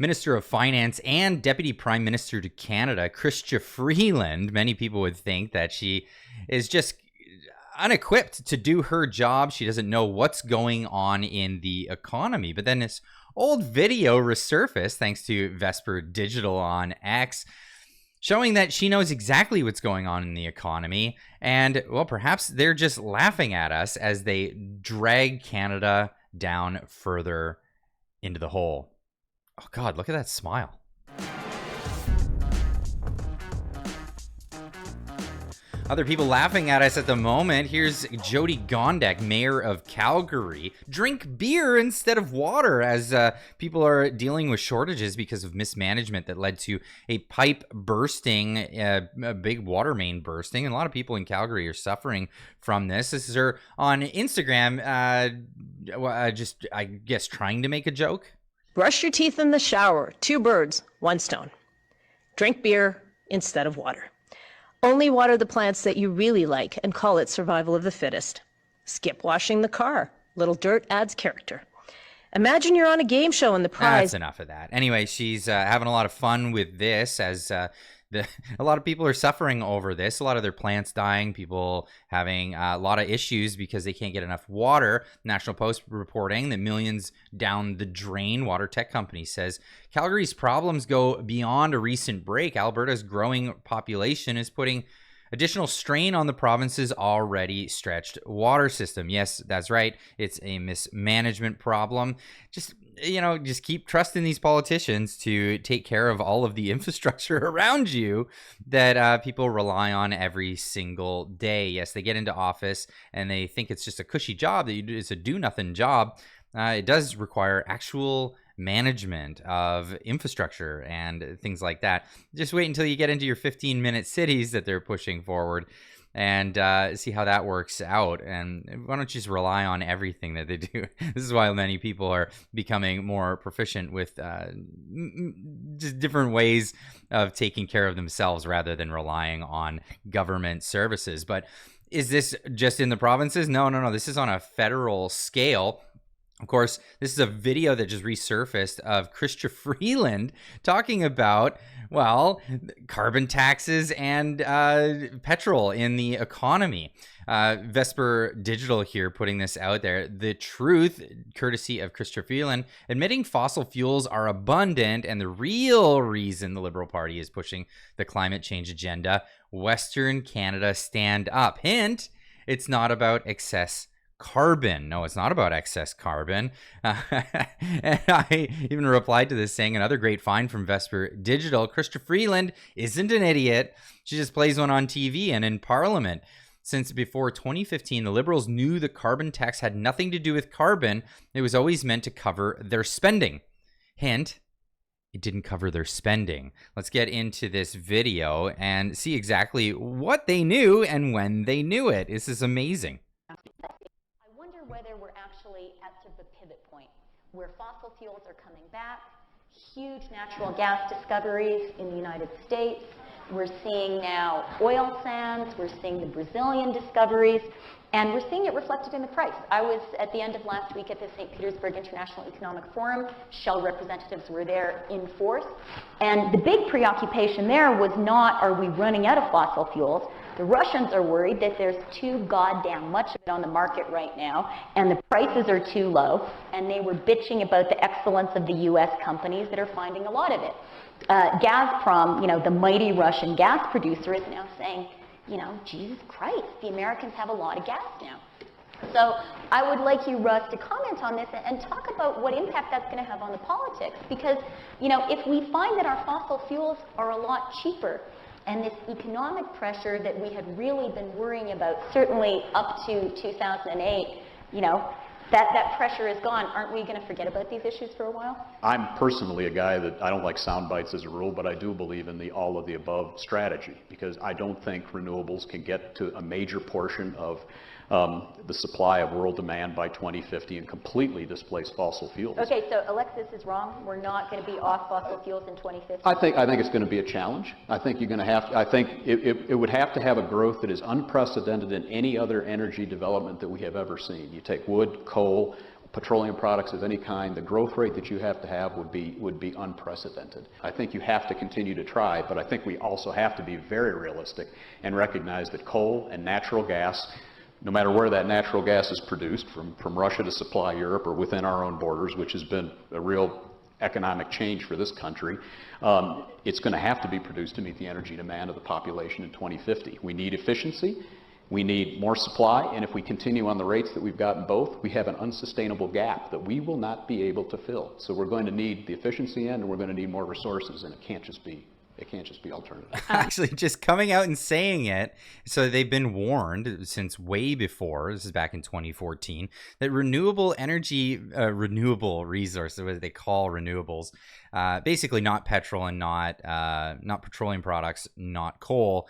Minister of Finance and Deputy Prime Minister to Canada, Chrystia Freeland. Many people would think that she is just unequipped to do her job. She doesn't know what's going on in the economy. But then this old video resurfaced thanks to Vesper Digital on X, showing that she knows exactly what's going on in the economy. And, well, perhaps they're just laughing at us as they drag Canada down further into the hole. Oh, God, look at that smile. Other people laughing at us at the moment. Here's Jyoti Gondek, mayor of Calgary. Drink beer instead of water as people are dealing with shortages because of mismanagement that led to a pipe bursting, a big water main bursting. And a lot of people in Calgary are suffering from this. This is her on Instagram, just, I guess, trying to make a joke. Brush your teeth in the shower. 2 birds, 1 stone. Drink beer instead of water. Only water the plants that you really like and call it survival of the fittest. Skip washing the car. Little dirt adds character. Imagine you're on a game show and the prize... That's enough of that. Anyway, she's having a lot of fun with this as a lot of people are suffering over this. A lot of their plants dying, people having a lot of issues because they can't get enough water. National Post reporting that millions down the drain. Water tech company says Calgary's problems go beyond a recent break. Alberta's growing population is putting additional strain on the province's already stretched water system. Yes, that's right. It's a mismanagement problem. Just keep trusting these politicians to take care of all of the infrastructure around you that people rely on every single day. Yes, they get into office and they think it's just a cushy job, that it's a do-nothing job. It does require actual management of infrastructure and things like that. Just wait until you get into your 15-minute cities that they're pushing forward and see how that works out. And why don't you just rely on everything that they do? This is why many people are becoming more proficient with just different ways of taking care of themselves rather than relying on government services. But is this just in the provinces? No. This is on a federal scale. Of course, this is a video that just resurfaced of Chrystia Freeland talking about, well, carbon taxes and petrol in the economy. Vesper Digital here putting this out there. The truth, courtesy of Chrystia Freeland, admitting fossil fuels are abundant and the real reason the Liberal Party is pushing the climate change agenda. Western Canada stand up. Hint, it's not about excess carbon. No, it's not about excess carbon. And I even replied to this saying another great find from Vesper Digital. Chrystia Freeland isn't an idiot. She just plays one on TV and in Parliament. Since before 2015, the Liberals knew the carbon tax had nothing to do with carbon. It was always meant to cover their spending. Hint, it didn't cover their spending. Let's get into this video and see exactly what they knew and when they knew it. This is amazing. Whether we're actually at sort of a pivot point where fossil fuels are coming back, huge natural gas discoveries in the United States. We're seeing now oil sands, we're seeing the Brazilian discoveries, and we're seeing it reflected in the price. I was at the end of last week at the St. Petersburg International Economic Forum. Shell representatives were there in force. And the big preoccupation there was not, are we running out of fossil fuels? The Russians are worried that there's too goddamn much of it on the market right now, and the prices are too low, and they were bitching about the excellence of the U.S. companies that are finding a lot of it. Gazprom, the mighty Russian gas producer, is now saying, Jesus Christ, the Americans have a lot of gas now. So I would like you, Russ, to comment on this and talk about what impact that's going to have on the politics. Because, if we find that our fossil fuels are a lot cheaper, and this economic pressure that we had really been worrying about, certainly up to 2008, that pressure is gone. Aren't we going to forget about these issues for a while? I'm personally a guy that I don't like sound bites as a rule, but I do believe in the all of the above strategy, because I don't think renewables can get to a major portion of the supply of world demand by 2050 and completely displace fossil fuels. Okay, so Alexis is wrong. We're not going to be off fossil fuels in 2050. I think it's going to be a challenge. I think you're going to have. I think it would have to have a growth that is unprecedented in any other energy development that we have ever seen. You take wood, coal, petroleum products of any kind, the growth rate that you have to have would be unprecedented. I think you have to continue to try, but I think we also have to be very realistic and recognize that coal and natural gas, no matter where that natural gas is produced, from Russia to supply Europe or within our own borders, which has been a real economic change for this country, it's going to have to be produced to meet the energy demand of the population in 2050. We need efficiency, we need more supply, and if we continue on the rates that we've gotten both, we have an unsustainable gap that we will not be able to fill. So we're going to need the efficiency end, and we're going to need more resources, and it can't just be alternative. Actually, just coming out and saying it, so they've been warned since way before, this is back in 2014, that renewable energy, renewable resources, what they call renewables, basically not petrol and not petroleum products, not coal,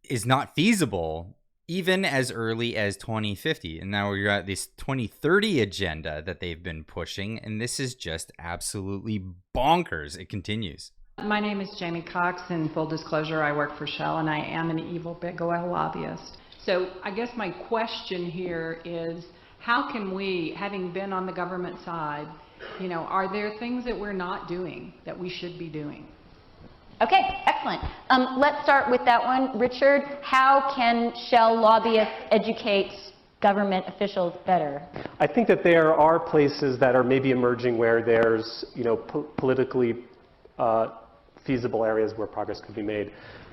is not feasible even as early as 2050. And now we're at this 2030 agenda that they've been pushing, and this is just absolutely bonkers. It continues. My name is Jamie Cox, and full disclosure, I work for Shell, and I am an evil big oil lobbyist. So I guess my question here is, how can we, having been on the government side, are there things that we're not doing that we should be doing? Okay, excellent. Let's start with that one. Richard, how can Shell lobbyists educate government officials better? I think that there are places that are maybe emerging where there's, politically feasible areas where progress could be made.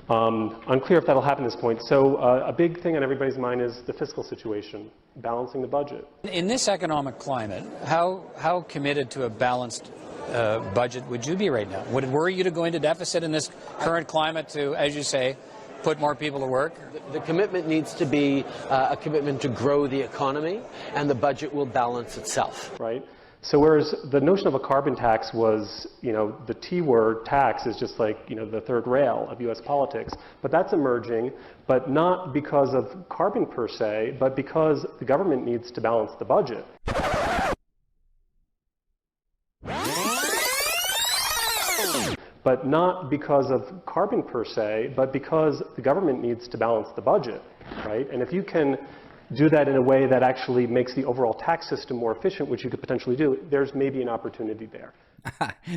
Unclear if that'll happen at this point. So a big thing on everybody's mind is the fiscal situation, balancing the budget. In this economic climate, how committed to a balanced budget would you be right now? Would it worry you to go into deficit in this current climate to, as you say, put more people to work? The commitment needs to be a commitment to grow the economy, and the budget will balance itself. Right. So whereas the notion of a carbon tax was, the T word tax is just like, the third rail of U.S. politics. But that's emerging, but not because of carbon per se, but because the government needs to balance the budget. But not because of carbon per se, but because the government needs to balance the budget, right? And if you can do that in a way that actually makes the overall tax system more efficient, which you could potentially do, there's maybe an opportunity there.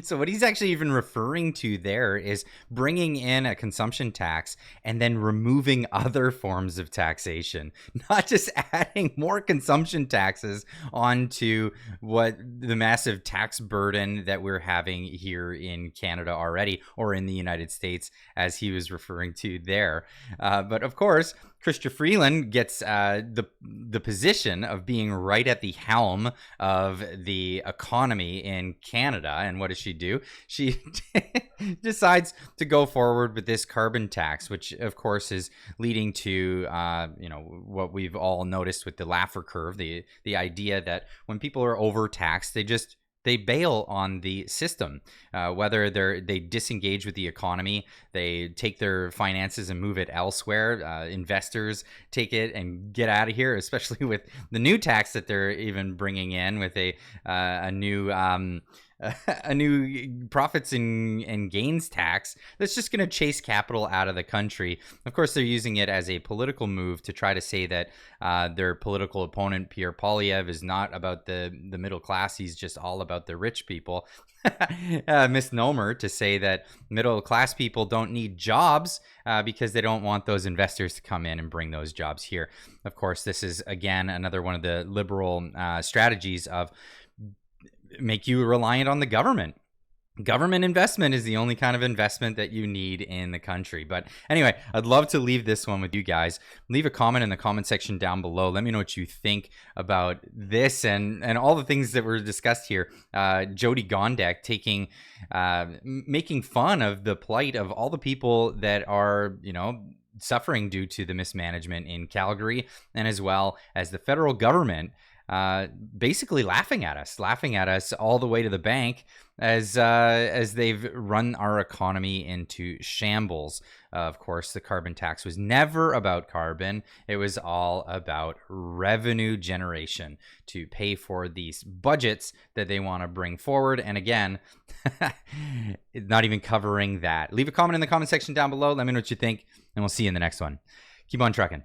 So what he's actually even referring to there is bringing in a consumption tax and then removing other forms of taxation, not just adding more consumption taxes onto what the massive tax burden that we're having here in Canada already, or in the United States, as he was referring to there. But of course, Chrystia Freeland gets the position of being right at the helm of the economy in Canada. And what does she do? She decides to go forward with this carbon tax, which of course is leading to what we've all noticed with the Laffer curve, the idea that when people are overtaxed, they bail on the system, whether they disengage with the economy, they take their finances and move it elsewhere. Investors take it and get out of here, especially with the new tax that they're even bringing in with a new profits and gains tax that's just going to chase capital out of the country. Of course, they're using it as a political move to try to say that their political opponent, Pierre Poilievre, is not about the middle class. He's just all about the rich people. Misnomer to say that middle class people don't need jobs because they don't want those investors to come in and bring those jobs here. Of course, this is, again, another one of the liberal strategies of make you reliant on the government. Government investment is the only kind of investment that you need in the country. But anyway, I'd love to leave this one with you guys. Leave a comment in the comment section down below. Let me know what you think about this and all the things that were discussed here. Jyoti Gondek making fun of the plight of all the people that are, suffering due to the mismanagement in Calgary, and as well as the federal government basically laughing at us all the way to the bank as they've run our economy into shambles. Of course, the carbon tax was never about carbon. It was all about revenue generation to pay for these budgets that they want to bring forward. And again, not even covering that. Leave a comment in the comment section down below. Let me know what you think, and we'll see you in the next one. Keep on trucking.